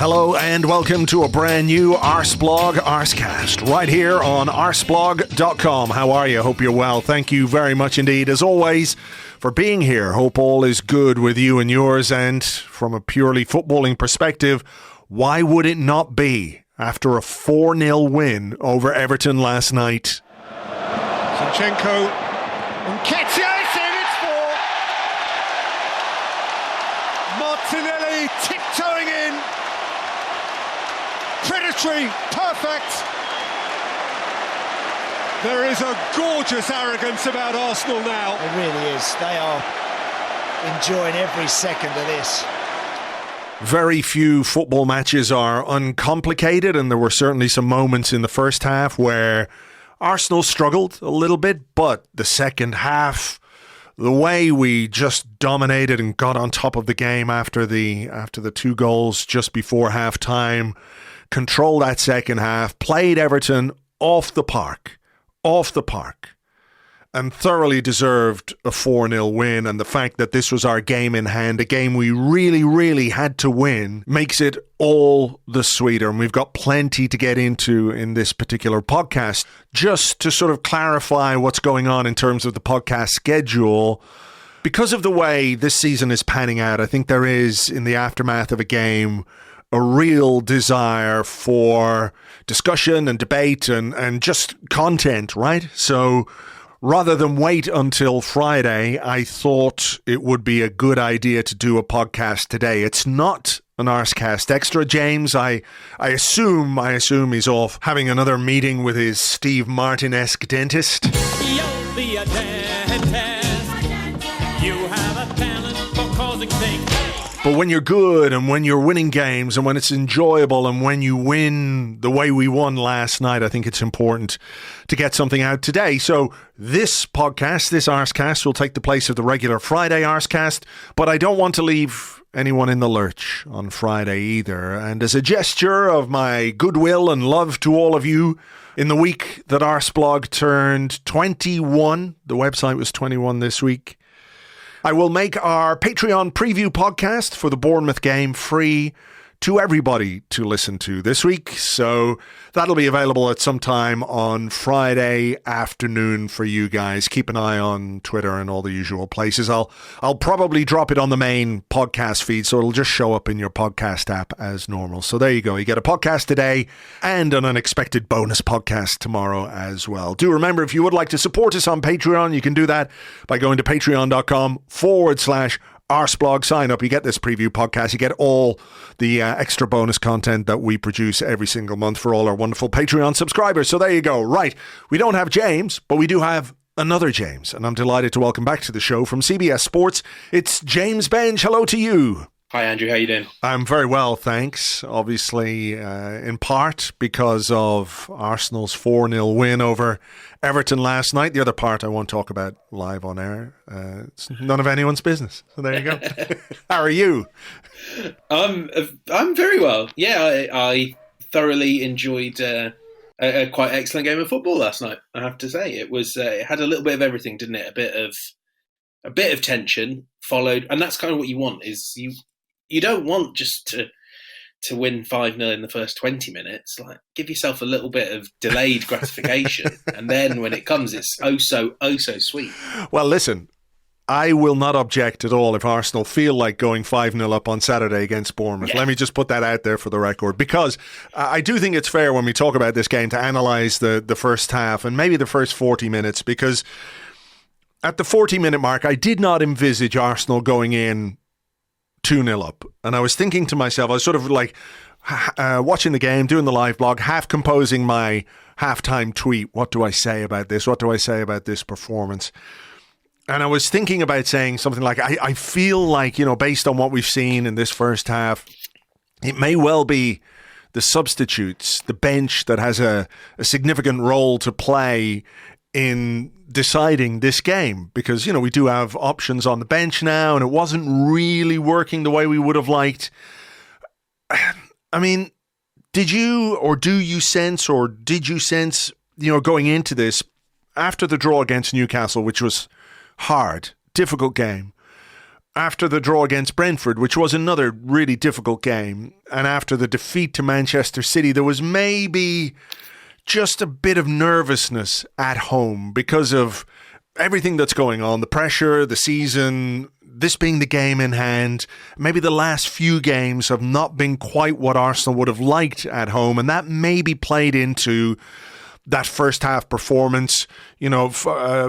Hello and welcome to a brand new Arseblog Arsecast right here on arseblog.com. How are you? Hope you're well. Thank you very much indeed, as always, for being here. Hope all is good with you and yours. And from a purely footballing perspective, why would it not be after a 4-0 win over Everton last night? Zinchenko and Kettia's in, it's 4. Martinelli tiptoeing in. Predatory, perfect. There is a gorgeous arrogance about Arsenal now. It really is. They are enjoying every second of this. Very few football matches are uncomplicated, and there were certainly some moments in the first half where Arsenal struggled a little bit, but the second half, the way we just dominated and got on top of the game after the 2 goals just before half-time, controlled that second half, played Everton off the park, and thoroughly deserved a 4-0 win. And the fact that this was our game in hand, a game we really, really had to win, makes it all the sweeter. And we've got plenty to get into in this particular podcast. Just to sort of clarify what's going on in terms of the podcast schedule, because of the way this season is panning out, I think there is, in the aftermath of a game, a real desire for discussion and debate and just content, right? So rather than wait until Friday, I thought it would be a good idea to do a podcast today. It's not an Arsecast Extra. James, I assume he's off having another meeting with his Steve Martin-esque dentist. You'll be a dentist. You have a talent for causing things. But when you're good and when you're winning games and when it's enjoyable and when you win the way we won last night, I think it's important to get something out today. So this podcast, this Arsecast, will take the place of the regular Friday Arsecast, but I don't want to leave anyone in the lurch on Friday either. And as a gesture of my goodwill and love to all of you, in the week that Arseblog turned 21, the website was 21 this week, I will make our Patreon preview podcast for the Bournemouth game free to everybody to listen to this week. So that'll be available at some time on Friday afternoon for you guys. Keep an eye on Twitter and all the usual places. I'll probably drop it on the main podcast feed, so it'll just show up in your podcast app as normal. So there you go. You get a podcast today and an unexpected bonus podcast tomorrow as well. Do remember, if you would like to support us on Patreon, you can do that by going to patreon.com/Arseblog. Sign up. You get this preview podcast. You get all the extra bonus content that we produce every single month for all our wonderful Patreon subscribers. So there you go. Right. We don't have James, but we do have another James. And I'm delighted to welcome back to the show from CBS Sports. It's James Benge. Hello to you. Hi, Andrew. How you doing? I'm very well, thanks. Obviously, in part because of Arsenal's 4-0 win over Everton last night. The other part I won't talk about live on air. It's none of anyone's business. So there you go. How are you? I'm very well. Yeah, I thoroughly enjoyed a quite excellent game of football last night, I have to say. It was it had a little bit of everything, didn't it? A bit of tension followed, and that's kind of what you want. Is you don't want just to win 5-0 in the first 20 minutes. Like, give yourself a little bit of delayed gratification, and then when it comes, it's oh so sweet. Well, listen, I will not object at all if Arsenal feel like going 5-0 up on Saturday against Bournemouth. Yeah. Let me just put that out there for the record, because I do think it's fair when we talk about this game to analyse the first half and maybe the first 40 minutes, because at the 40-minute mark, I did not envisage Arsenal going in 2-0 up. And I was thinking to myself, I was sort of like watching the game, doing the live blog, half composing my halftime tweet. What do I say about this? What do I say about this performance? And I was thinking about saying something like, I feel like, based on what we've seen in this first half, it may well be the substitutes, the bench that has a significant role to play in deciding this game, because, we do have options on the bench now, and it wasn't really working the way we would have liked. I mean, did you sense, going into this, after the draw against Newcastle, which was hard, difficult game, after the draw against Brentford, which was another really difficult game, and after the defeat to Manchester City, there was maybe just a bit of nervousness at home because of everything that's going on, the pressure, the season, this being the game in hand. Maybe the last few games have not been quite what Arsenal would have liked at home, and that maybe played into that first half performance. You know,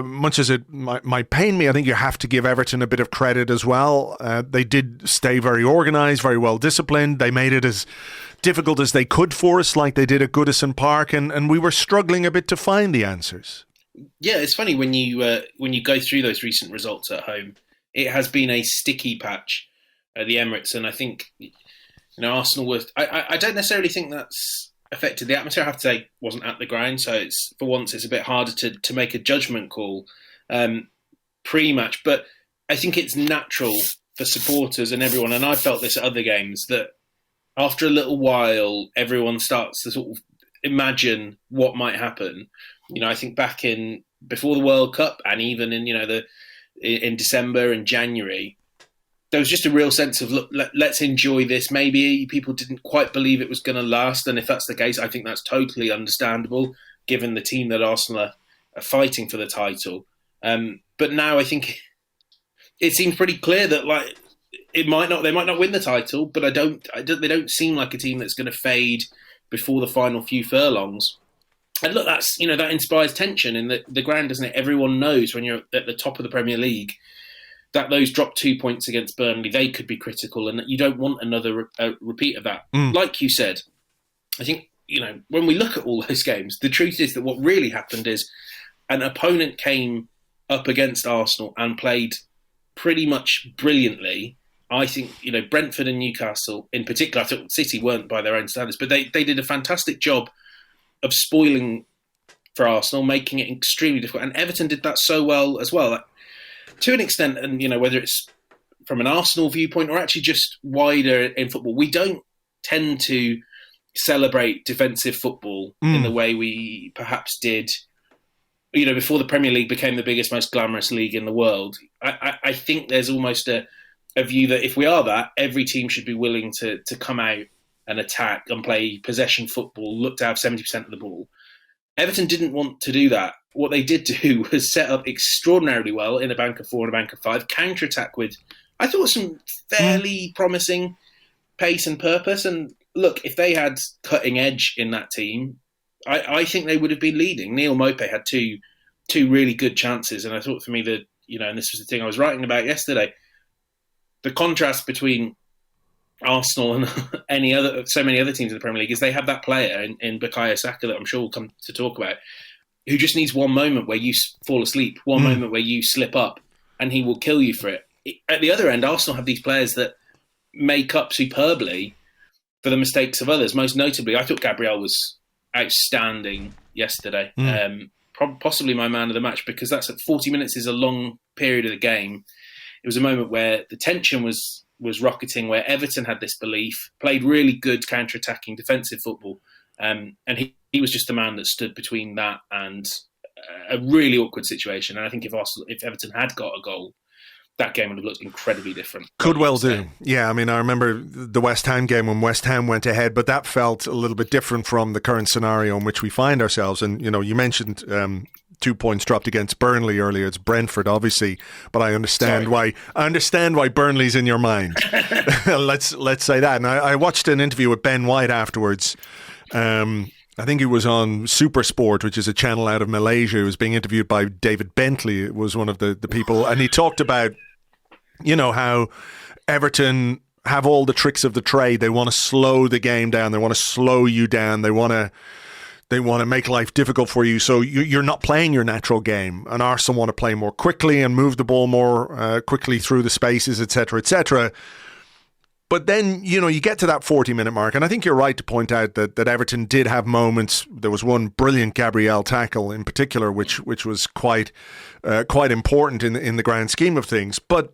much as it might pain me, I think you have to give Everton a bit of credit as well. They did stay very organised, very well disciplined. They made it as difficult as they could for us, like they did at Goodison Park, and we were struggling a bit to find the answers. Yeah, it's funny when you go through those recent results at home. It has been a sticky patch at the Emirates, and I think Arsenal was. I don't necessarily think that's affected the atmosphere. I have to say, wasn't at the ground, so for once it's a bit harder to make a judgment call pre-match. But I think it's natural for supporters and everyone, and I felt this at other games, that after a little while, everyone starts to sort of imagine what might happen. I think back before the World Cup, and even in December and January, there was just a real sense of, look, let's enjoy this. Maybe people didn't quite believe it was going to last, and if that's the case, I think that's totally understandable, given the team that Arsenal are fighting for the title. But now I think it seems pretty clear that they might not win the title, but they don't seem like a team that's going to fade before the final few furlongs. And look, that's that inspires tension in the ground, doesn't it? Everyone knows when you're at the top of the Premier League that those dropped 2 points against Burnley, they could be critical, and that you don't want another repeat of that. Like you said, I think when we look at all those games, the truth is that what really happened is an opponent came up against Arsenal and played pretty much brilliantly. I think Brentford and Newcastle in particular. I thought City weren't by their own standards, but they did a fantastic job of spoiling for Arsenal, making it extremely difficult. And Everton did that so well as well, to an extent. And whether it's from an Arsenal viewpoint or actually just wider in football, we don't tend to celebrate defensive football in the way we perhaps did before the Premier League became the biggest, most glamorous league in the world. I think there's almost a view that if we are that, every team should be willing to come out and attack and play possession football, look to have 70% of the ball. Everton didn't want to do that. What they did do was set up extraordinarily well in a bank of 4 and a bank of 5, counter-attack with, I thought, some fairly promising pace and purpose. And look, if they had cutting edge in that team, I think they would have been leading. Neil Maupay had two really good chances, and I thought for me that, and this was the thing I was writing about yesterday, the contrast between Arsenal and so many other teams in the Premier League is they have that player in Bukayo Saka that I'm sure we'll come to talk about, who just needs one moment where you fall asleep, one moment where you slip up, and he will kill you for it. At the other end, Arsenal have these players that make up superbly for the mistakes of others. Most notably, I thought Gabriel was outstanding yesterday. Possibly my man of the match, because that's at 40 minutes is a long period of the game. It was a moment where the tension was rocketing, where Everton had this belief, played really good counter-attacking defensive football, and he was just the man that stood between that and a really awkward situation. And I think if Everton had got a goal, that game would have looked incredibly different. Could well do. Yeah, I mean, I remember the West Ham game when West Ham went ahead, but that felt a little bit different from the current scenario in which we find ourselves. And, you mentioned 2 points dropped against Burnley earlier. It's Brentford, obviously, but I understand why Burnley's in your mind. Let's say that. And I watched an interview with Ben White afterwards. I think he was on Super Sport, which is a channel out of Malaysia. He was being interviewed by David Bentley. It was one of the people. And he talked about, how Everton have all the tricks of the trade. They want to slow the game down. They want to slow you down. They want to make life difficult for you. So you're not playing your natural game. And Arsenal want to play more quickly and move the ball more quickly through the spaces, etc., etc. But then, you get to that 40-minute mark, and I think you're right to point out that Everton did have moments. There was one brilliant Gabriel tackle in particular, which was quite important in the grand scheme of things. But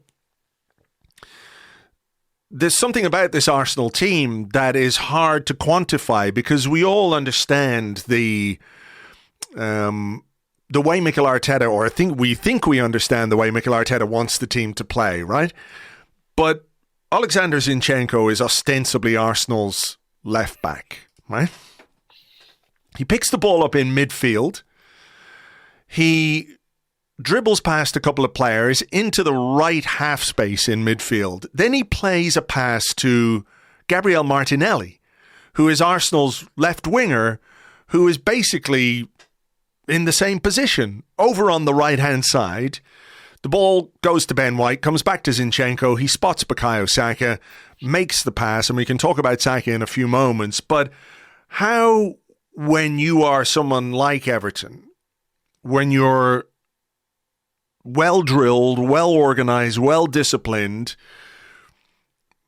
there's something about this Arsenal team that is hard to quantify, because we all understand the way Mikel Arteta, or we think we understand the way Mikel Arteta wants the team to play, right? But Alexander Zinchenko is ostensibly Arsenal's left back, right? He picks the ball up in midfield. He dribbles past a couple of players into the right half space in midfield. Then he plays a pass to Gabriel Martinelli, who is Arsenal's left winger, who is basically in the same position over on the right-hand side. The ball goes to Ben White, comes back to Zinchenko. He spots Bukayo Saka, makes the pass, and we can talk about Saka in a few moments. But how, when you are someone like Everton, when you're well-drilled, well-organised, well-disciplined,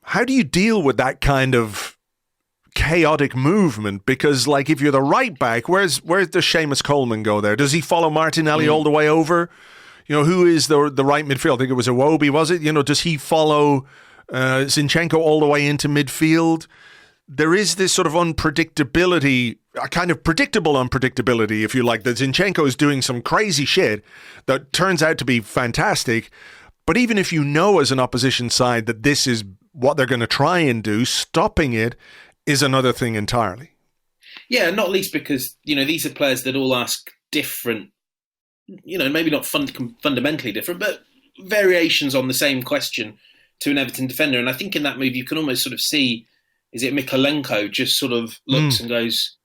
how do you deal with that kind of chaotic movement? Because, like, if you're the right back, where does Seamus Coleman go there? Does he follow Martinelli all the way over? You know, who is the right midfield? I think it was Iwobi, was it? You know, does he follow Zinchenko all the way into midfield? There is this sort of unpredictability, a kind of predictable unpredictability, if you like, that Zinchenko is doing some crazy shit that turns out to be fantastic. But even if you know as an opposition side that this is what they're going to try and do, stopping it is another thing entirely. Yeah, not least because, you know, these are players that all ask different, you know, maybe not fundamentally different, but variations on the same question to an Everton defender. And I think in that move, you can almost sort of see, is it Mikalenko just sort of looks and goes,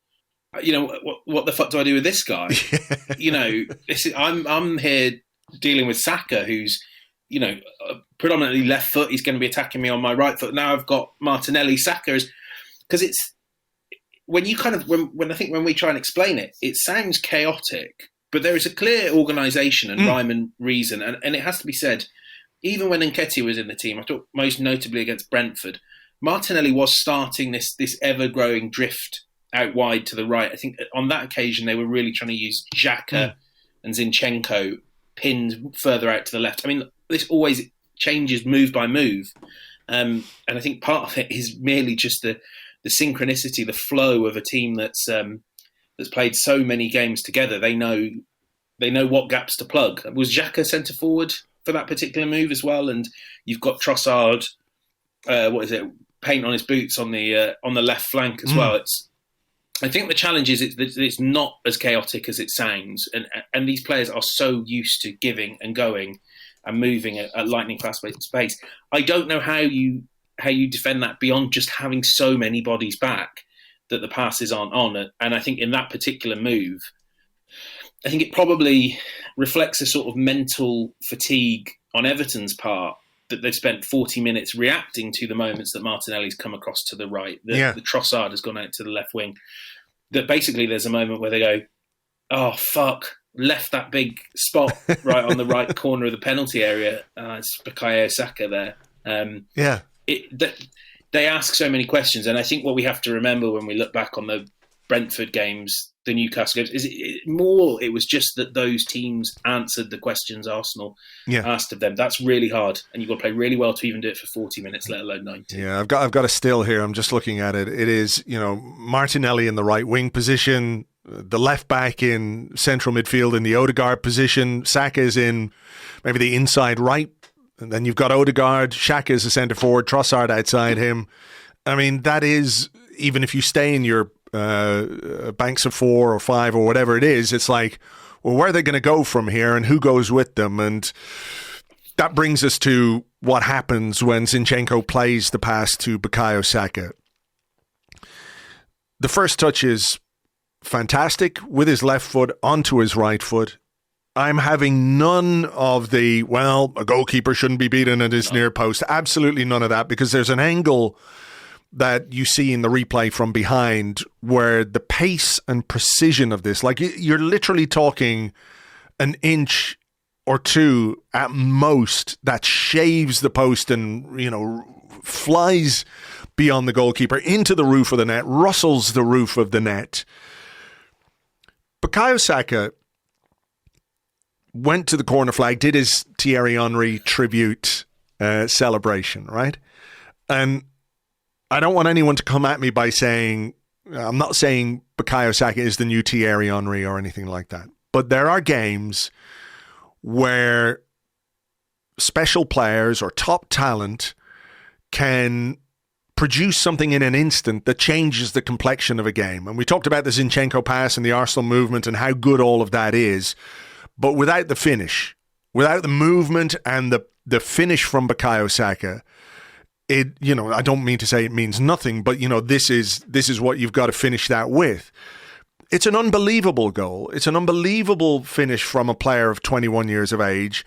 you know, what the fuck do I do with this guy? You know, I'm here dealing with Saka, who's, you know, predominantly left foot. He's going to be attacking me on my right foot. Now I've got Martinelli. Saka is, because it's, when you kind of, when I think when we try and explain it, it sounds chaotic, but there is a clear organisation and rhyme and reason. And it has to be said, even when Nketiah was in the team, I thought most notably against Brentford, Martinelli was starting this ever-growing drift out wide to the right. I think on that occasion, they were really trying to use Xhaka and Zinchenko pinned further out to the left. I mean, this always changes move by move. And I think part of it is merely just the synchronicity, the flow of a team that's played so many games together. They know what gaps to plug. Was Xhaka centre forward for that particular move as well? And you've got Trossard, paint on his boots on the left flank as well. I think the challenge is it's not as chaotic as it sounds, and these players are so used to giving and going and moving at lightning fast pace. I don't know how you defend that beyond just having so many bodies back that the passes aren't on. And I think in that particular move, I think it probably reflects a sort of mental fatigue on Everton's part, that they've spent 40 minutes reacting to the moments that Martinelli's come across to the right. The Trossard has gone out to the left wing. That basically there's a moment where they go, oh, fuck, left that big spot right on the right corner of the penalty area. It's Bukayo Saka there. They ask so many questions. And I think what we have to remember when we look back on the Brentford games, the Newcastle games, it was just that those teams answered the questions Arsenal asked of them. That's really hard, and you've got to play really well to even do it for 40 minutes, let alone 90. Yeah, I've got a still here. I'm just looking at it. It is, you know, Martinelli in the right wing position, the left back in central midfield in the Odegaard position. Saka is in maybe the inside right, and then you've got Odegaard. Xhaka is the centre forward. Trossard outside him. I mean, that is, even if you stay in your banks of 4 or 5 or whatever it is, it's like, well, where are they going to go from here and who goes with them? And that brings us to what happens when Zinchenko plays the pass to Bukayo Saka. The first touch is fantastic with his left foot onto his right foot. I'm having none of the, well, a goalkeeper shouldn't be beaten at his near post. Absolutely none of that, because there's an angle that you see in the replay from behind where the pace and precision of this, like you're literally talking an inch or two at most, that shaves the post and, you know, flies beyond the goalkeeper into the roof of the net, rustles the roof of the net. Bukayo Saka went to the corner flag, did his Thierry Henry tribute celebration, right? And I don't want anyone to come at me by saying, I'm not saying Bukayo Saka is the new Thierry Henry or anything like that. But there are games where special players or top talent can produce something in an instant that changes the complexion of a game. And we talked about the Zinchenko pass and the Arsenal movement and how good all of that is. But without the finish, without the movement and the finish from Bukayo Saka, I don't mean to say it means nothing, but this is what you've got to finish that with. It's an unbelievable goal. It's an unbelievable finish from a player of 21 years of age.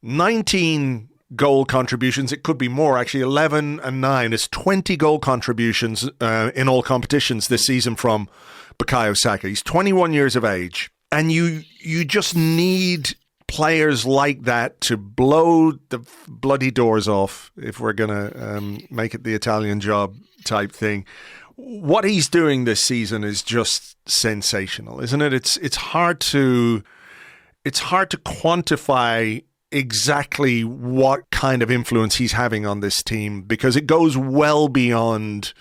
19 goal contributions. It could be more, actually. 11 and 9. It's 20 goal contributions in all competitions this season from Bukayo Saka. He's 21 years of age. And you just need players like that to blow the bloody doors off, if we're going to make it the Italian job type thing. What he's doing this season is just sensational, isn't it? It's hard to quantify exactly what kind of influence he's having on this team, because it goes well beyond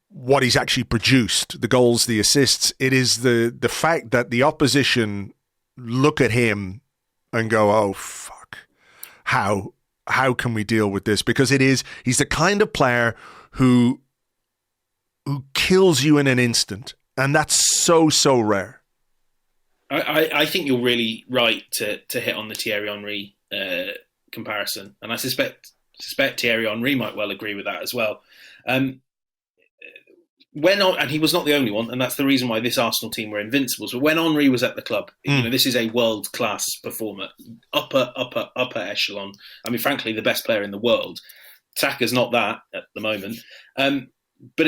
what he's actually produced, the goals, the assists. It is the fact that the opposition look at him and go, oh, fuck, how can we deal with this? Because he's the kind of player who kills you in an instant. And that's so rare. I think you're really right to hit on the Thierry Henry comparison. And I suspect Thierry Henry might well agree with that as well. And he was not the only one, and that's the reason why this Arsenal team were invincible. So when Henry was at the club, this is a world-class performer, upper echelon. I mean, frankly, the best player in the world. Saka's not that at the moment. But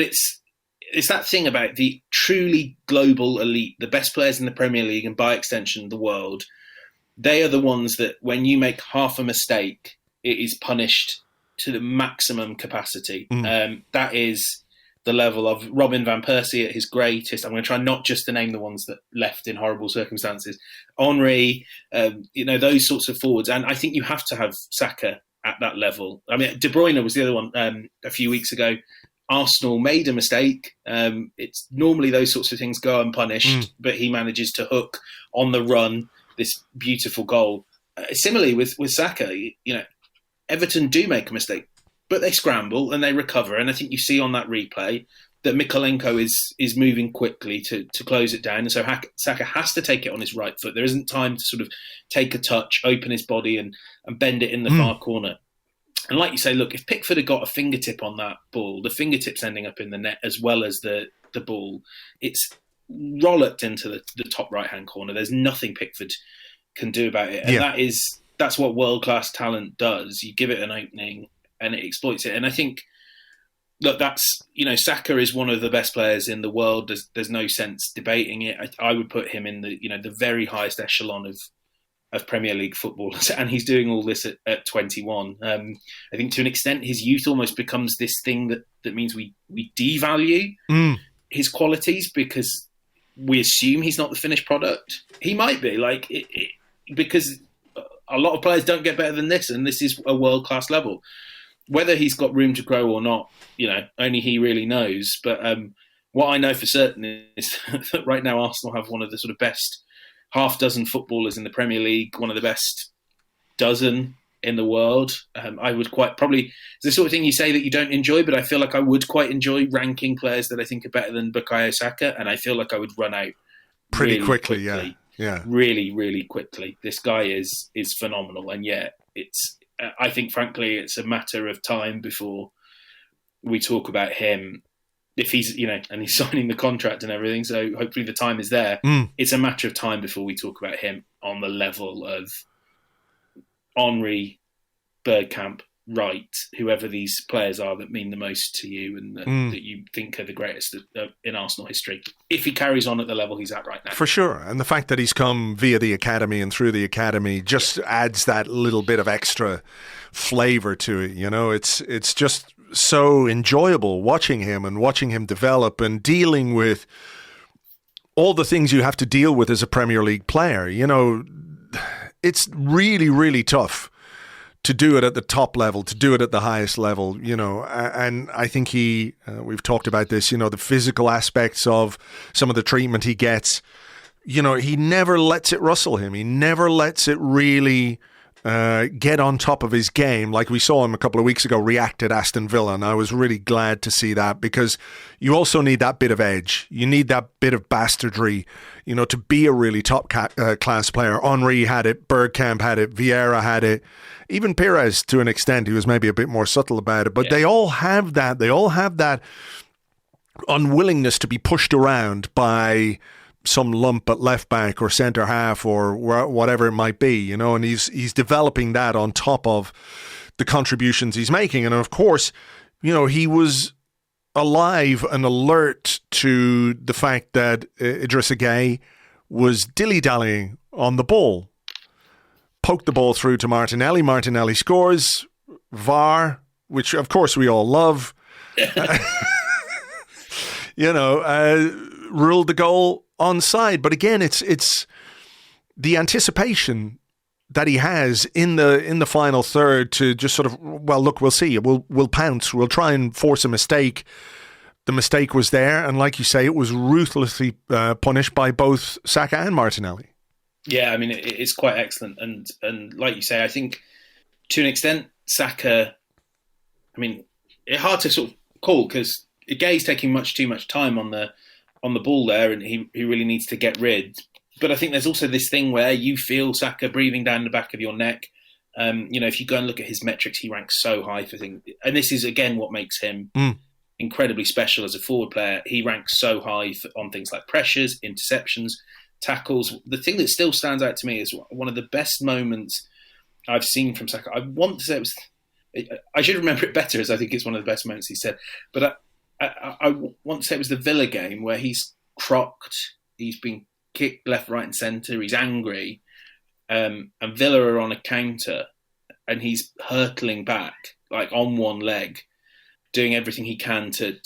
it's that thing about the truly global elite, the best players in the Premier League and by extension the world. They are the ones that when you make half a mistake, it is punished to the maximum capacity. That is the level of Robin van Persie at his greatest. I'm going to try not just to name the ones that left in horrible circumstances. Henry, those sorts of forwards. And I think you have to have Saka at that level. I mean, De Bruyne was the other one a few weeks ago. Arsenal made a mistake. It's normally those sorts of things go unpunished, but he manages to hook on the run this beautiful goal. Similarly with Saka, Everton do make a mistake, but they scramble and they recover. And I think you see on that replay that Mykolenko is moving quickly to close it down. And so Saka has to take it on his right foot. There isn't time to sort of take a touch, open his body and bend it in the far corner. And like you say, look, if Pickford had got a fingertip on that ball, the fingertips ending up in the net as well as the ball, it's rollocked into the top right-hand corner. There's nothing Pickford can do about it. And that's what world-class talent does. You give it an opening and it exploits it. And I think, look, that's, Saka is one of the best players in the world. There's no sense debating it. I would put him in the very highest echelon of Premier League footballers, and he's doing all this at 21. I think to an extent his youth almost becomes this thing that means we devalue his qualities because we assume he's not the finished product. He might be, because a lot of players don't get better than this, and this is a world-class level. Whether he's got room to grow or not, only he really knows. But what I know for certain is that right now Arsenal have one of the sort of best half dozen footballers in the Premier League, one of the best dozen in the world. I would probably, it's the sort of thing you say that you don't enjoy, but I feel like I would quite enjoy ranking players that I think are better than Bukayo Saka, and I feel like I would run out pretty really quickly. Yeah. Really, really quickly. This guy is phenomenal, and I think frankly it's a matter of time before we talk about him. If he's, and he's signing the contract and everything, so hopefully the time is there. It's a matter of time before we talk about him on the level of Henry, Bergkamp, Wright, whoever these players are that mean the most to you and that you think are the greatest in Arsenal history. If he carries on at the level he's at right now. For sure. And the fact that he's come via the academy and through the academy just adds that little bit of extra flavour to it. It's just so enjoyable watching him develop and dealing with all the things you have to deal with as a Premier League player. It's really, really tough to do it at the top level, to do it at the highest level, and I think we've talked about this, the physical aspects of some of the treatment he gets, he never lets it rustle him. He never lets it really get on top of his game, like we saw him a couple of weeks ago react at Aston Villa, and I was really glad to see that, because you also need that bit of edge. You need that bit of bastardry, to be a really top class player. Henry had it, Bergkamp had it, Vieira had it, even Pires to an extent. He was maybe a bit more subtle about it, but they all have that. They all have that unwillingness to be pushed around by some lump at left back or centre half or whatever it might be, and he's developing that on top of the contributions he's making. And of course, he was alive and alert to the fact that Idrissa Gueye was dilly-dallying on the ball. Poked the ball through to Martinelli. Martinelli scores. VAR, which of course we all love, ruled the goal onside. But again, it's the anticipation that he has in the final third to just sort of, well, look, we'll see. We'll pounce. We'll try and force a mistake. The mistake was there, and like you say, it was ruthlessly punished by both Saka and Martinelli. Yeah, I mean, it's quite excellent, and like you say, I think to an extent, Saka. I mean, it's hard to sort of call because Gueye's taking much too much time on the ball there, and he really needs to get rid. But I think there's also this thing where you feel Saka breathing down the back of your neck. If you go and look at his metrics, he ranks so high for things. And this is, again, what makes him incredibly special as a forward player. He ranks so high on things like pressures, interceptions, tackles. The thing that still stands out to me is one of the best moments I've seen from Saka. I want to say I should remember it better, as I think it's one of the best moments he said. But I want to say it was the Villa game where he's crocked, he's been kicked left, right and centre, he's angry, and Villa are on a counter and he's hurtling back, like on one leg, doing everything he can to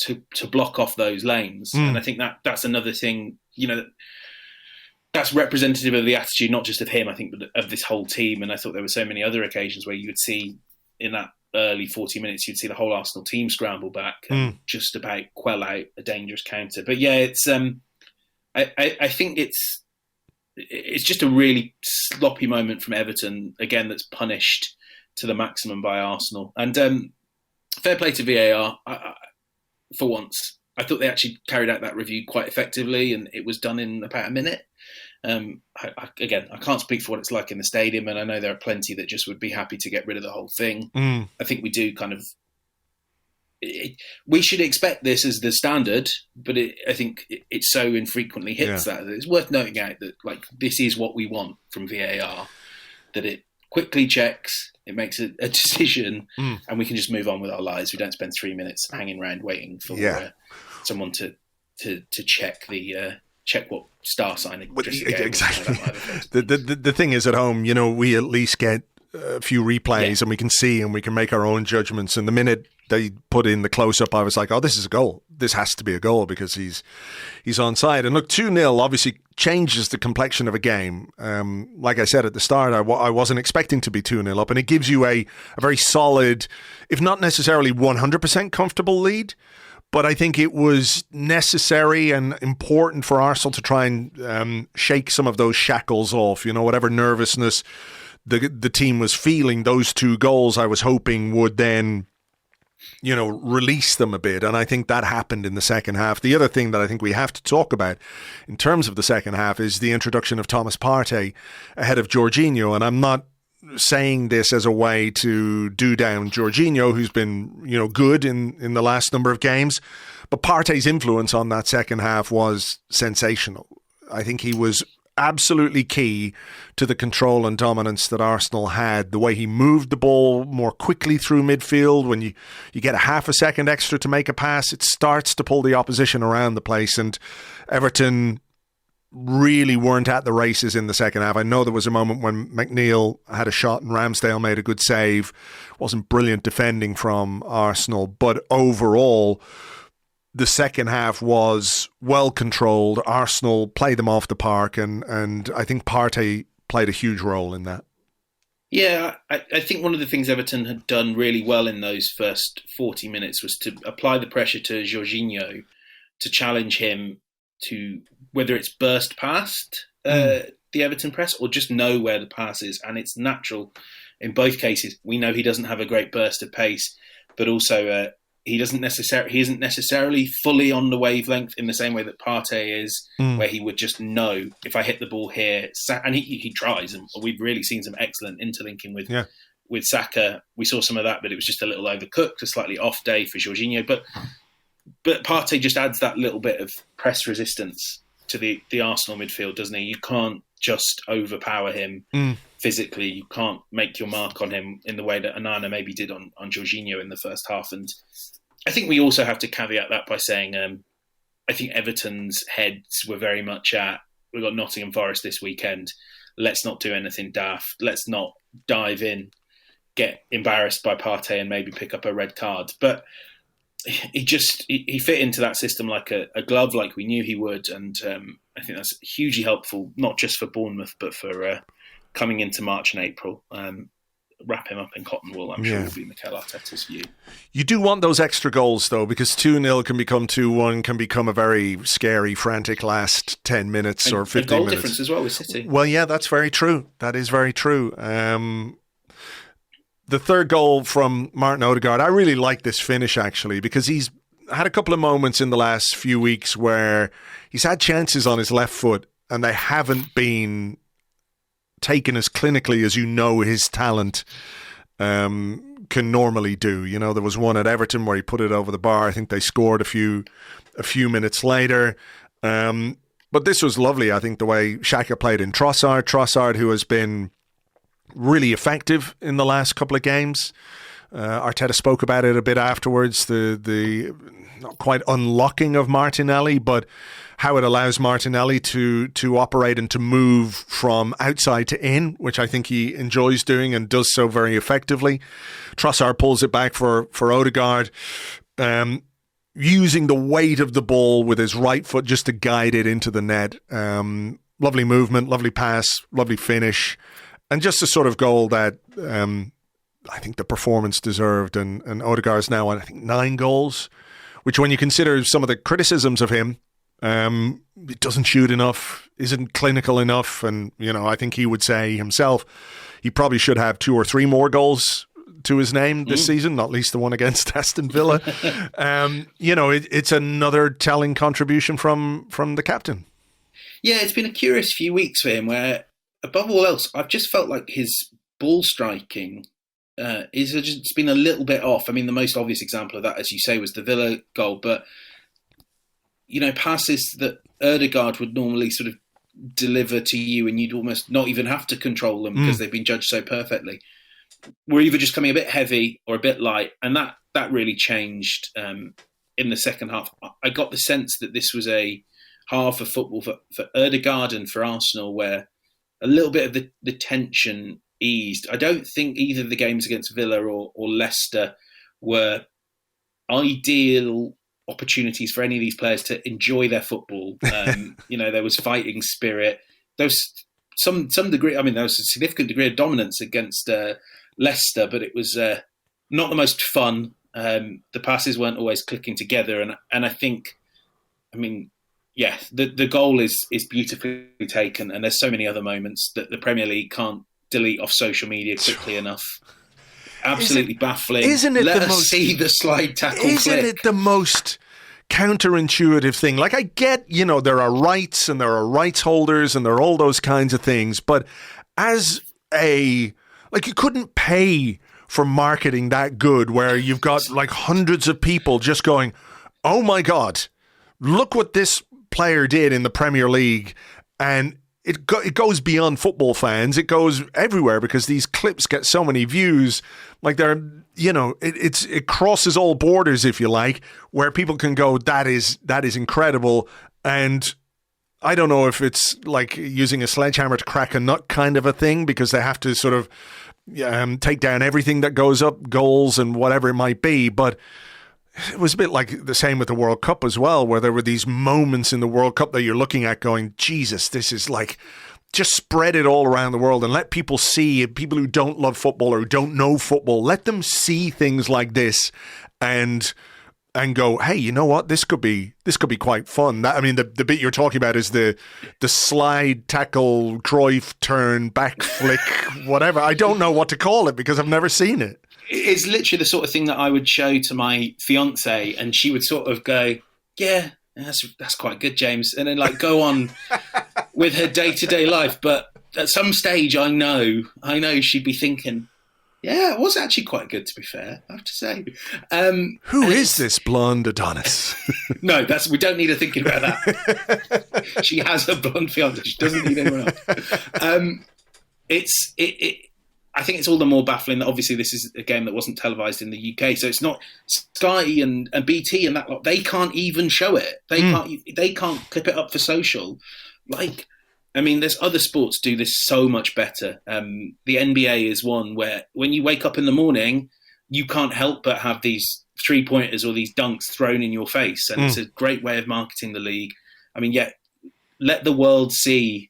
block off those lanes. And I think that's another thing, that's representative of the attitude, not just of him, I think, but of this whole team. And I thought there were so many other occasions where you would see in that early 40 minutes, you'd see the whole Arsenal team scramble back and just about quell out a dangerous counter. But yeah, it's I think it's just a really sloppy moment from Everton, again, that's punished to the maximum by Arsenal. And fair play to VAR, for once. I thought they actually carried out that review quite effectively, and it was done in about a minute. I can't speak for what it's like in the stadium, and I know there are plenty that just would be happy to get rid of the whole thing. I think we do kind of... we should expect this as the standard, but I think it so infrequently hits that. It's worth noting out that this is what we want from VAR, that it quickly checks, it makes a decision, and we can just move on with our lives. We don't spend 3 minutes hanging around waiting for someone to check check what star signing. Exactly. The thing is, at home, we at least get a few replays and we can see and we can make our own judgments. And the minute they put in the close-up, I was like, oh, this is a goal. This has to be a goal because he's onside. And look, 2-0 obviously changes the complexion of a game. Like I said at the start, I wasn't expecting to be 2-0 up, and it gives you a very solid, if not necessarily 100% comfortable lead, but I think it was necessary and important for Arsenal to try and shake some of those shackles off, whatever nervousness the team was feeling. Those 2 goals I was hoping would then release them a bit. And I think that happened in the second half. The other thing that I think we have to talk about in terms of the second half is the introduction of Thomas Partey ahead of Jorginho. And I'm not saying this as a way to do down Jorginho, who's been, good in the last number of games, but Partey's influence on that second half was sensational. I think he was absolutely key to the control and dominance that Arsenal had. The way he moved the ball more quickly through midfield, when you get a half a second extra to make a pass, it starts to pull the opposition around the place. And Everton really weren't at the races in the second half. I know there was a moment when McNeil had a shot and Ramsdale made a good save. Wasn't brilliant defending from Arsenal, but overall the second half was well controlled. Arsenal played them off the park, and I think Partey played a huge role in that. Yeah, I think one of the things Everton had done really well in those first 40 minutes was to apply the pressure to Jorginho, to challenge him to whether it's burst past the Everton press or just know where the pass is. And it's natural in both cases, we know he doesn't have a great burst of pace, but also he isn't necessarily fully on the wavelength in the same way that Partey is, where he would just know if I hit the ball here, and he tries, and we've really seen some excellent interlinking with Saka. We saw some of that, but it was just a little overcooked, a slightly off day for Jorginho. But Partey just adds that little bit of press resistance to the Arsenal midfield, doesn't he? You can't just overpower him physically. You can't make your mark on him in the way that Onana maybe did on Jorginho in the first half. And I think we also have to caveat that by saying I think Everton's heads were very much at, we've got Nottingham Forest this weekend. Let's not do anything daft. Let's not dive in, get embarrassed by Partey and maybe pick up a red card. But he fit into that system like a glove, like we knew he would. And I think that's hugely helpful, not just for Bournemouth, but for coming into March and April. Wrap him up in cotton wool, I'm sure will be Mikel Arteta's view. You do want those extra goals, though, because 2-0 can become 2-1, can become a very scary, frantic last 10 minutes or 15 minutes. A goal difference as well with City. Well, yeah, that's very true. That is very true. The third goal from Martin Odegaard, I really like this finish, actually, because he's had a couple of moments in the last few weeks where he's had chances on his left foot and they haven't been taken as clinically as his talent can normally do. You know, there was one at Everton where he put it over the bar. I think they scored a few minutes later. But this was lovely, I think, the way Xhaka played in Trossard, who has been really effective in the last couple of games. Arteta spoke about it a bit afterwards, the not quite unlocking of Martinelli, but how it allows Martinelli to operate and to move from outside to in, which I think he enjoys doing and does so very effectively. Trossard pulls it back for Odegaard, using the weight of the ball with his right foot just to guide it into the net. Lovely movement, lovely pass, lovely finish, and just a sort of goal that I think the performance deserved. And Odegaard's now on, I think, 9 goals, which when you consider some of the criticisms of him, it doesn't shoot enough, isn't clinical enough. And, I think he would say himself, he probably should have 2 or 3 more goals to his name this season, not least the one against Aston Villa. It's another telling contribution from the captain. Yeah, it's been a curious few weeks for him where, above all else, I've just felt like his ball striking is just been a little bit off. I mean, the most obvious example of that, as you say, was the Villa goal. But, passes that Odegaard would normally sort of deliver to you and you'd almost not even have to control them because they've been judged so perfectly, were either just coming a bit heavy or a bit light. And that really changed in the second half. I got the sense that this was a half of football for Odegaard and for Arsenal where a little bit of the tension eased. I don't think either of the games against Villa or Leicester were ideal opportunities for any of these players to enjoy their football. There was fighting spirit. There was some degree. I mean, there was a significant degree of dominance against Leicester, but it was not the most fun. The passes weren't always clicking together, and I think, the goal is beautifully taken, and there's so many other moments that the Premier League can't delete off social media quickly enough. Absolutely baffling. Isn't it? Let us see the slide tackle. Isn't flick. it the most counterintuitive thing? Like, I get, there are rights and there are rights holders and there are all those kinds of things, but you couldn't pay for marketing that good where you've got like hundreds of people just going, oh my God, look what this player did in the Premier League. And it goes beyond football fans. It goes everywhere because these clips get so many views. Like it crosses all borders, if you like, where people can go, that is incredible. And I don't know if it's like using a sledgehammer to crack a nut kind of a thing, because they have to sort of take down everything that goes up, goals and whatever it might be. But it was a bit like the same with the World Cup as well, where there were these moments in the World Cup that you're looking at going, Jesus, this is like, just spread it all around the world and let people see, people who don't love football or who don't know football, let them see things like this and and go, hey, you know what? This could be quite fun. The bit you're talking about is the slide, tackle, Cruyff turn, back flick, whatever. I don't know what to call it because I've never seen it. It's literally the sort of thing that I would show to my fiance, and she would sort of go, "Yeah, that's quite good, James," and then like go on with her day-to-day life. But at some stage, I know she'd be thinking, yeah, it was actually quite good, to be fair, I have to say. Who is this blonde Adonis? No, we don't need her thinking about that. She has a blonde fiance. She doesn't need anyone else. I think it's all the more baffling that obviously this is a game that wasn't televised in the UK, so it's not Sky and BT and that lot. They can't even show it. They can't clip it up for social. There's other sports do this so much better. The NBA is one where when you wake up in the morning, you can't help but have these 3-pointers or these dunks thrown in your face. And it's a great way of marketing the league. Let the world see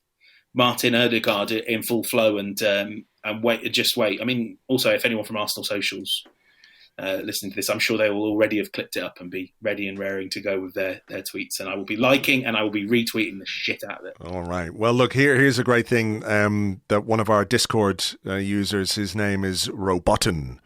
Martin Odegaard in full flow and wait. Also, if anyone from Arsenal socials listening to this, I'm sure they will already have clipped it up and be ready and raring to go with their tweets, and I will be liking and I will be retweeting the shit out of it. All right. Well, look, here's a great thing that one of our Discord users, his name is Robotin.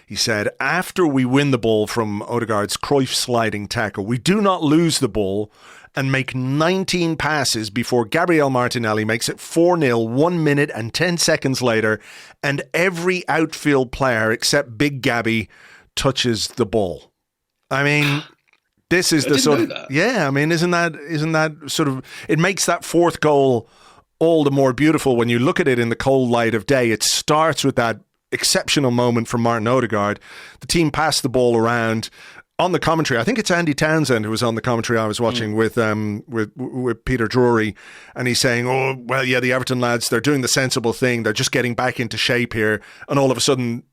He said, after we win the ball from Odegaard's Cruyff sliding tackle, we do not lose the ball and make 19 passes before Gabriel Martinelli makes it 4-0 1 minute and 10 seconds later, and every outfield player except Big Gabby touches the ball. This is the sort of isn't that sort of, it makes that fourth goal all the more beautiful when you look at it in the cold light of day. It starts with that exceptional moment from Martin Odegaard. The team passed the ball around. On the commentary, I think it's Andy Townsend who was on the commentary I was watching with Peter Drury, and he's saying, "Oh, well, yeah, the Everton lads, they're doing the sensible thing. They're just getting back into shape here." And all of a sudden,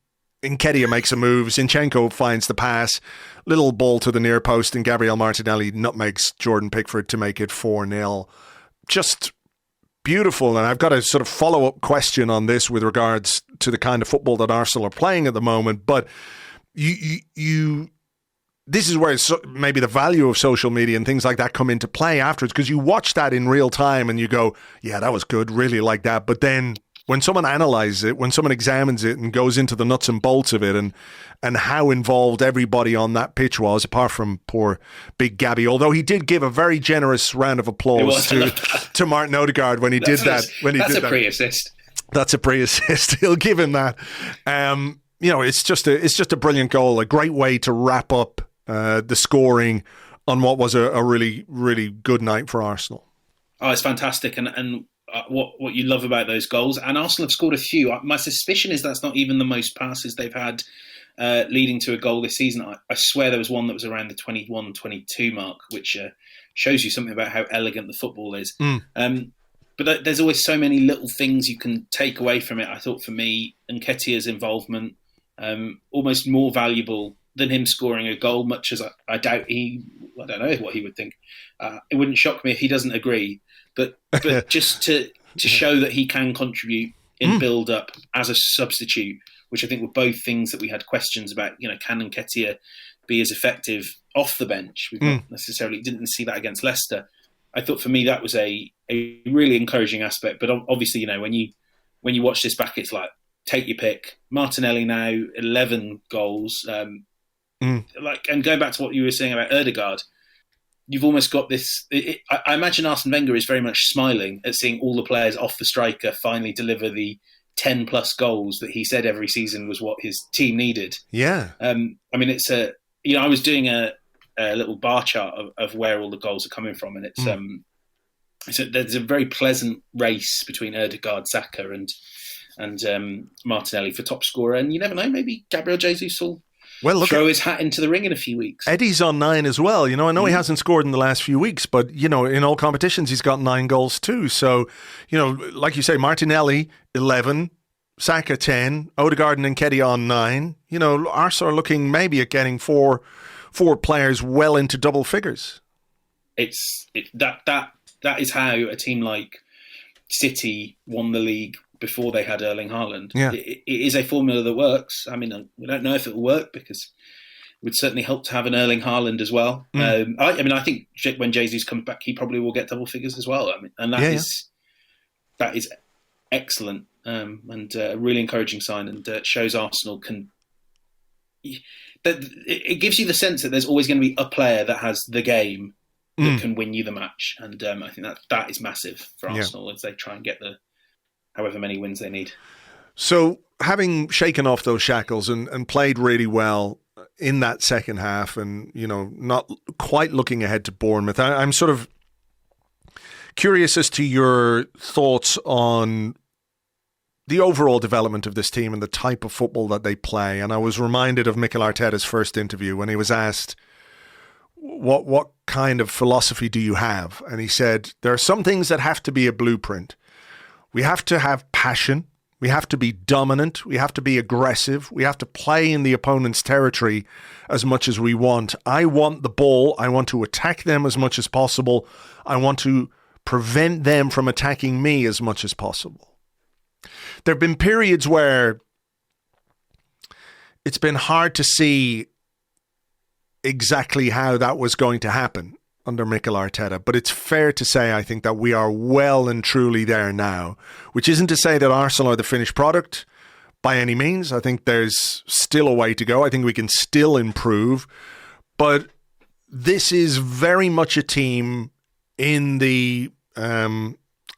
Nketiah makes a move. Zinchenko finds the pass, little ball to the near post, and Gabriel Martinelli nutmegs Jordan Pickford to make it 4-0. Just beautiful. And I've got a sort of follow-up question on this with regards to the kind of football that Arsenal are playing at the moment. But this is where maybe the value of social media and things like that come into play afterwards, because you watch that in real time and you go, yeah, that was good, really like that. But then when someone analyzes it, when someone examines it and goes into the nuts and bolts of it and how involved everybody on that pitch was, apart from poor Big Gabby, although he did give a very generous round of applause to Martin Odegaard when he did that. That's a pre-assist. That's a pre-assist. He'll give him that. It's just a brilliant goal, a great way to wrap up the scoring on what was a really, really good night for Arsenal. Oh, it's fantastic. And what you love about those goals, and Arsenal have scored a few. My suspicion is that's not even the most passes they've had leading to a goal this season. I swear there was one that was around the 21-22 mark, which shows you something about how elegant the football is. But there's always so many little things you can take away from it. I thought for me, Nketiah's involvement almost more valuable than him scoring a goal, much as I doubt I don't know what he would think. It wouldn't shock me if he doesn't agree. But just to show that he can contribute in build-up as a substitute, which I think were both things that we had questions about. Can Nketiah be as effective off the bench? We didn't see that against Leicester. I thought for me that was a really encouraging aspect. But obviously, when you watch this back, it's like, take your pick. Martinelli now 11 goals. And going back to what you were saying about Odegaard, you've almost got this. I imagine Arsene Wenger is very much smiling at seeing all the players off the striker finally deliver the 10 plus goals that he said every season was what his team needed. Yeah. It's I was doing a little bar chart of where all the goals are coming from, and there's a very pleasant race between Odegaard, Saka, and Martinelli for top scorer. And you never know, maybe Gabriel Jesus will throw his hat into the ring in a few weeks. Eddie's on 9 as well. I know he hasn't scored in the last few weeks, but, in all competitions, he's got 9 goals too. So, like you say, Martinelli, 11, Saka, 10, Odegaard and Nketiah on 9. Arsenal are looking maybe at getting four players well into double figures. That is how a team like City won the league before they had Erling Haaland. Yeah. It is a formula that works. We don't know if it will work because would certainly help to have an Erling Haaland as well. I think when Jesus comes back, he probably will get double figures as well. And that is excellent and a really encouraging sign, and shows Arsenal can. It gives you the sense that there's always going to be a player that has the game that can win you the match, and I think that is massive for Arsenal as they try and get the however many wins they need. So, having shaken off those shackles and played really well in that second half, and not quite looking ahead to Bournemouth, I'm sort of curious as to your thoughts on the overall development of this team and the type of football that they play. And I was reminded of Mikel Arteta's first interview when he was asked, what kind of philosophy do you have? And he said, there are some things that have to be a blueprint. We have to have passion. We have to be dominant. We have to be aggressive. We have to play in the opponent's territory as much as we want. I want the ball. I want to attack them as much as possible. I want to prevent them from attacking me as much as possible. There have been periods where it's been hard to see exactly how that was going to happen under Mikel Arteta, but it's fair to say, I think, that we are well and truly there now, which isn't to say that Arsenal are the finished product by any means. I think there's still a way to go. I think we can still improve, but this is very much a team in the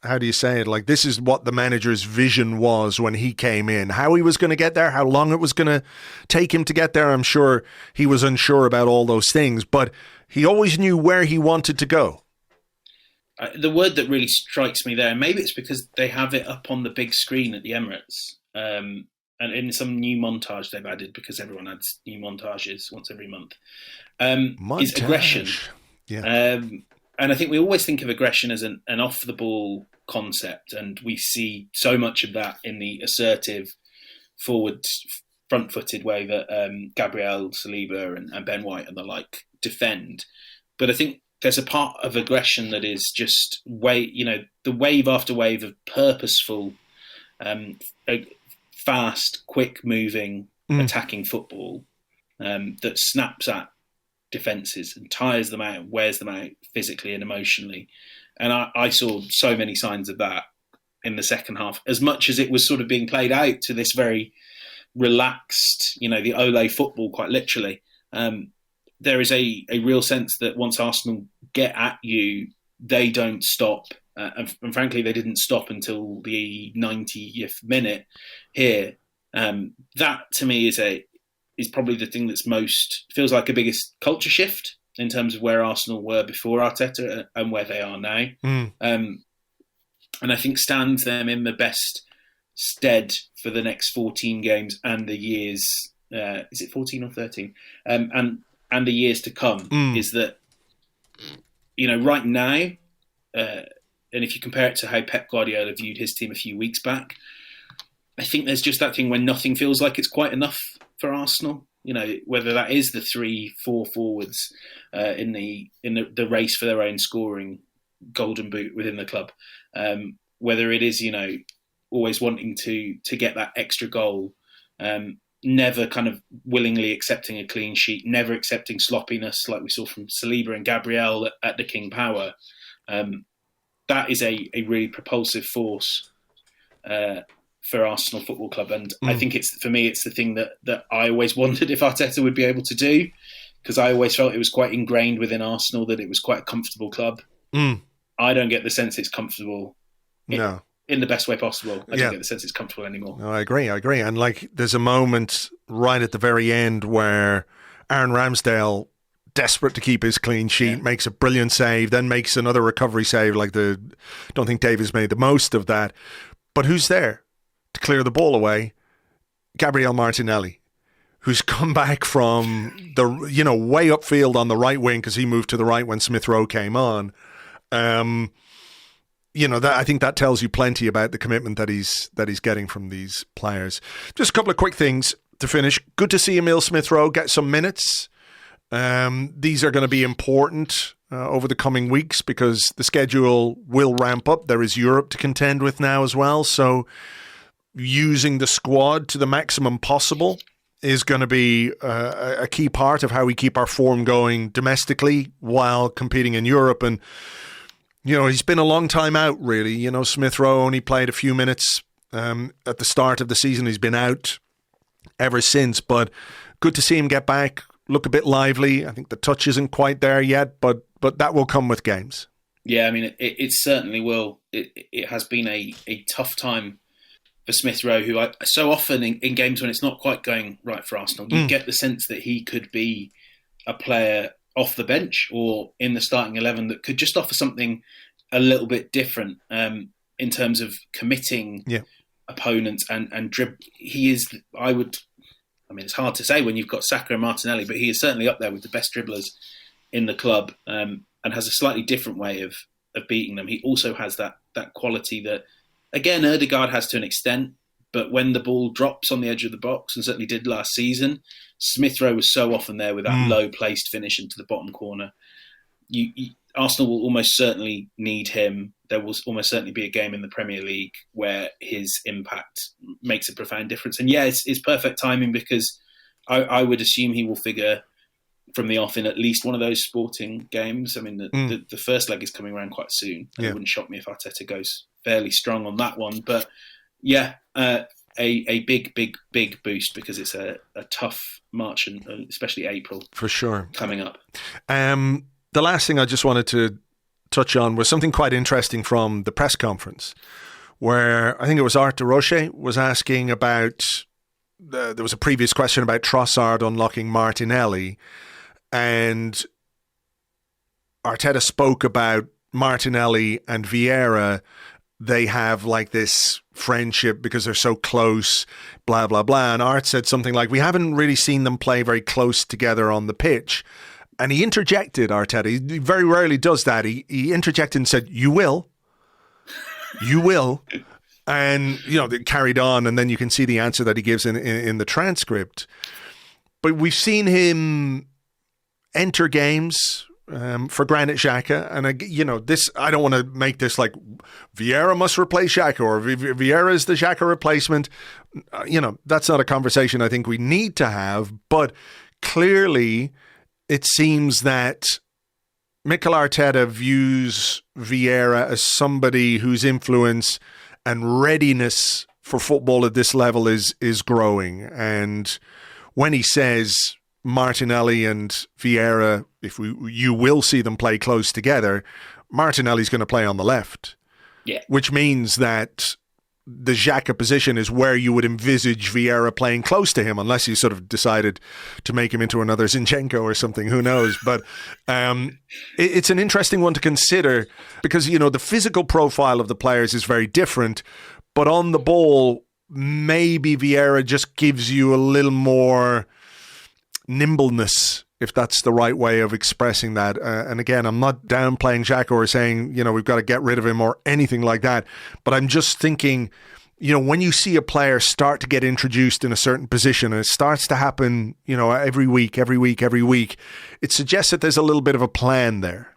how do you say it? Like, this is what the manager's vision was when he came in. How he was going to get there, how long it was going to take him to get there. I'm sure he was unsure about all those things, but he always knew where he wanted to go. The word that really strikes me there, and maybe it's because they have it up on the big screen at the Emirates, and in some new montage they've added, because everyone adds new montages once every month, is aggression. Yeah. And I think we always think of aggression as an off-the-ball concept, and we see so much of that in the assertive, forward, front-footed way that Gabriel, Saliba and Ben White and the like defend. But I think there's a part of aggression that is just the wave after wave of purposeful, fast, quick-moving, attacking football that snaps at defences and tires them out, wears them out physically and emotionally. And I saw so many signs of that in the second half, as much as it was sort of being played out to this very relaxed, the Ole football, quite literally. There is a real sense that once Arsenal get at you, they don't stop. And frankly, they didn't stop until the 90th minute here. That to me is probably the thing that's feels like a biggest culture shift in terms of where Arsenal were before Arteta and where they are now. And I think stands them in the best stead for the next 14 games and the years, is it 14 or 13? And the years to come is that, right now, and if you compare it to how Pep Guardiola viewed his team a few weeks back, I think there's just that thing when nothing feels like it's quite enough for Arsenal. Whether that is the 3-4 forwards in the race for their own scoring golden boot within the club, whether it is always wanting to get that extra goal, never kind of willingly accepting a clean sheet, never accepting sloppiness like we saw from Saliba and Gabriel at the King Power. That is a really propulsive force for Arsenal Football Club, and I think it's the thing that I always wondered if Arteta would be able to do, because I always felt it was quite ingrained within Arsenal that it was quite a comfortable club. I don't get the sense it's comfortable in the best way possible. I don't get the sense it's comfortable anymore. No, I agree. And there's a moment right at the very end where Aaron Ramsdale, desperate to keep his clean sheet, makes a brilliant save, then makes another recovery save. Don't think Davies made the most of that, but who's there to clear the ball away? Gabriel Martinelli, who's come back from the way upfield on the right wing, because he moved to the right when Smith Rowe came on. That I think that tells you plenty about the commitment that he's getting from these players. Just a couple of quick things to finish. Good to see Emile Smith Rowe get some minutes. These are going to be important over the coming weeks because the schedule will ramp up. There is Europe to contend with now as well, so using the squad to the maximum possible is going to be a key part of how we keep our form going domestically while competing in Europe. And, he's been a long time out, really. Smith Rowe only played a few minutes at the start of the season. He's been out ever since, but good to see him get back, look a bit lively. I think the touch isn't quite there yet, but that will come with games. Yeah, I mean, it certainly will. It has been a tough time for Smith Rowe, who so often in games when it's not quite going right for Arsenal, you get the sense that he could be a player off the bench or in the starting 11 that could just offer something a little bit different in terms of committing opponents and dribble. He is, it's hard to say when you've got Saka and Martinelli, but he is certainly up there with the best dribblers in the club and has a slightly different way of beating them. He also has that quality that, again, Odegaard has to an extent, but when the ball drops on the edge of the box, and certainly did last season, Smith Rowe was so often there with that low-placed finish into the bottom corner. Arsenal will almost certainly need him. There will almost certainly be a game in the Premier League where his impact makes a profound difference. And it's perfect timing because I would assume he will figure from the off in at least one of those Sporting games. I mean, the first leg is coming around quite soon. It wouldn't shock me if Arteta goes fairly strong on that one. But a big boost because it's a tough March and especially April for sure coming up. The last thing I just wanted to touch on was something quite interesting from the press conference, where I think it was Art de Roche was asking about. There was a previous question about Trossard unlocking Martinelli, and Arteta spoke about Martinelli and Vieira. They have like this friendship because they're so close, blah, blah, blah. And Art said something like, we haven't really seen them play very close together on the pitch. And he interjected, Arteta. He very rarely does that. He interjected and said, you will. You will. And, they carried on. And then you can see the answer that he gives in the transcript. But we've seen him enter games for Granit Xhaka. And, this, I don't want to make this like Vieira must replace Xhaka or Vieira is the Xhaka replacement. That's not a conversation I think we need to have. But clearly, it seems that Mikel Arteta views Vieira as somebody whose influence and readiness for football at this level is growing. And when he says Martinelli and Vieira, you will see them play close together, Martinelli's going to play on the left. Yeah. Which means that the Xhaka position is where you would envisage Vieira playing close to him, unless you sort of decided to make him into another Zinchenko or something, who knows. But it's an interesting one to consider because, the physical profile of the players is very different, but on the ball, maybe Vieira just gives you a little more nimbleness, if that's the right way of expressing that. And again, I'm not downplaying Xhaka or saying, we've got to get rid of him or anything like that. But I'm just thinking, when you see a player start to get introduced in a certain position, and it starts to happen, every week, it suggests that there's a little bit of a plan there.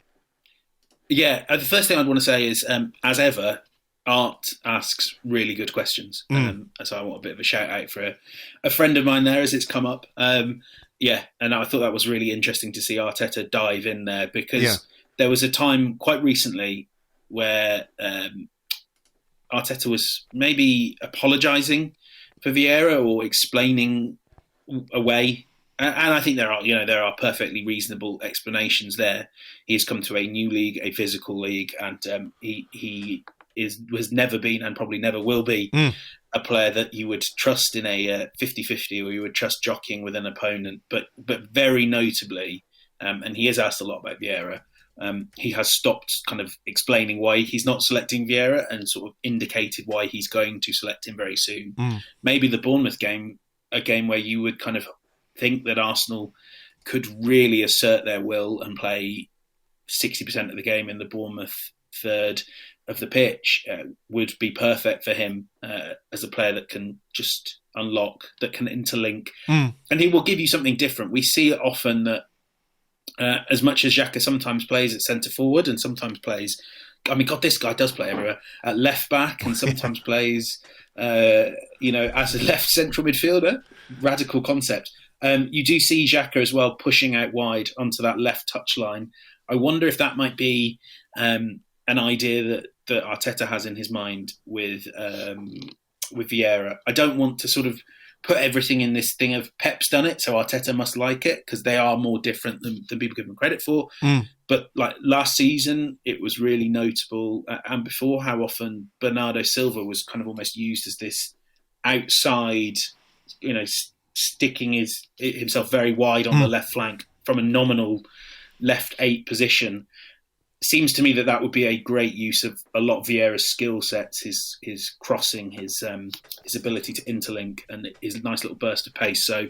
Yeah, the first thing I'd want to say is, as ever, Art asks really good questions. So I want a bit of a shout out for a friend of mine there as it's come up. And I thought that was really interesting to see Arteta dive in there because there was a time quite recently where Arteta was maybe apologising for Vieira or explaining away. And I think there are perfectly reasonable explanations there. He has come to a new league, a physical league, and he has never been and probably never will be a player that you would trust in a 50-50 or you would trust jockeying with an opponent. But very notably, and he is asked a lot about Vieira, he has stopped kind of explaining why he's not selecting Vieira and sort of indicated why he's going to select him very soon. Maybe the Bournemouth game, a game where you would kind of think that Arsenal could really assert their will and play 60% of the game in the Bournemouth third of the pitch, would be perfect for him as a player that can just unlock, that can interlink. And he will give you something different. We see it often that as much as Xhaka sometimes plays at centre forward and sometimes plays I mean, God, this guy does play everywhere. At left back and sometimes plays, as a left central midfielder. Radical concept. You do see Xhaka as well pushing out wide onto that left touchline. I wonder if that might be an idea that Arteta has in his mind with Vieira. I don't want to sort of put everything in this thing of Pep's done it, so Arteta must like it, because they are more different than people give them credit for. But like last season, it was really notable, and before, how often Bernardo Silva was kind of almost used as this outside, sticking himself very wide on the left flank from a nominal left 8 position. Seems to me that would be a great use of a lot of Vieira's skill sets, his crossing, his ability to interlink, and his nice little burst of pace. So,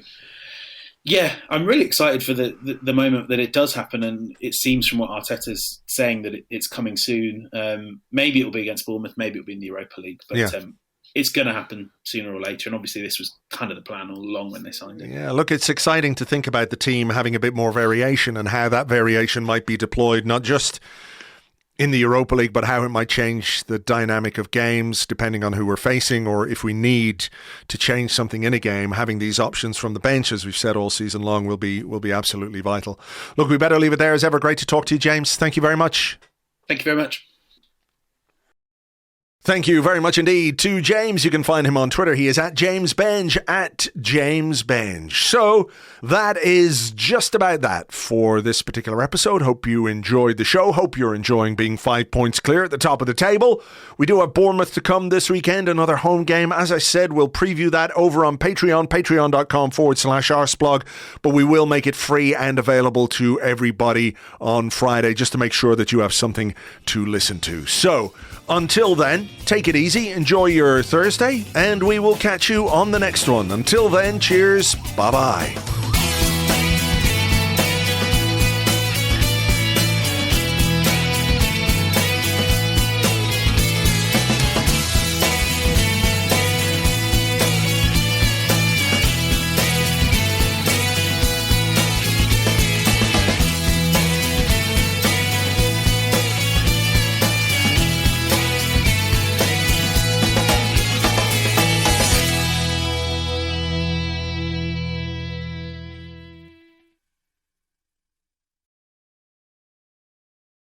yeah, I'm really excited for the moment that it does happen, and it seems from what Arteta's saying that it's coming soon. Maybe it'll be against Bournemouth, maybe it'll be in the Europa League, but it's going to happen sooner or later. And obviously this was kind of the plan all along when they signed it. Yeah, look, it's exciting to think about the team having a bit more variation and how that variation might be deployed, not just in the Europa League, but how it might change the dynamic of games depending on who we're facing, or if we need to change something in a game. Having these options from the bench, as we've said all season long, will be absolutely vital. Look, we better leave it there. As ever, great to talk to you, James. Thank you very much. Thank you very much. Thank you very much indeed to James. You can find him on Twitter. He is at James Benge, at James Benge. So that is just about that for this particular episode. Hope you enjoyed the show. Hope you're enjoying being 5 points clear at the top of the table. We do have Bournemouth to come this weekend, another home game. As I said, we'll preview that over on Patreon, patreon.com/Arseblog, but we will make it free and available to everybody on Friday, just to make sure that you have something to listen to. So until then, take it easy, enjoy your Thursday, and we will catch you on the next one. Until then, cheers, bye-bye.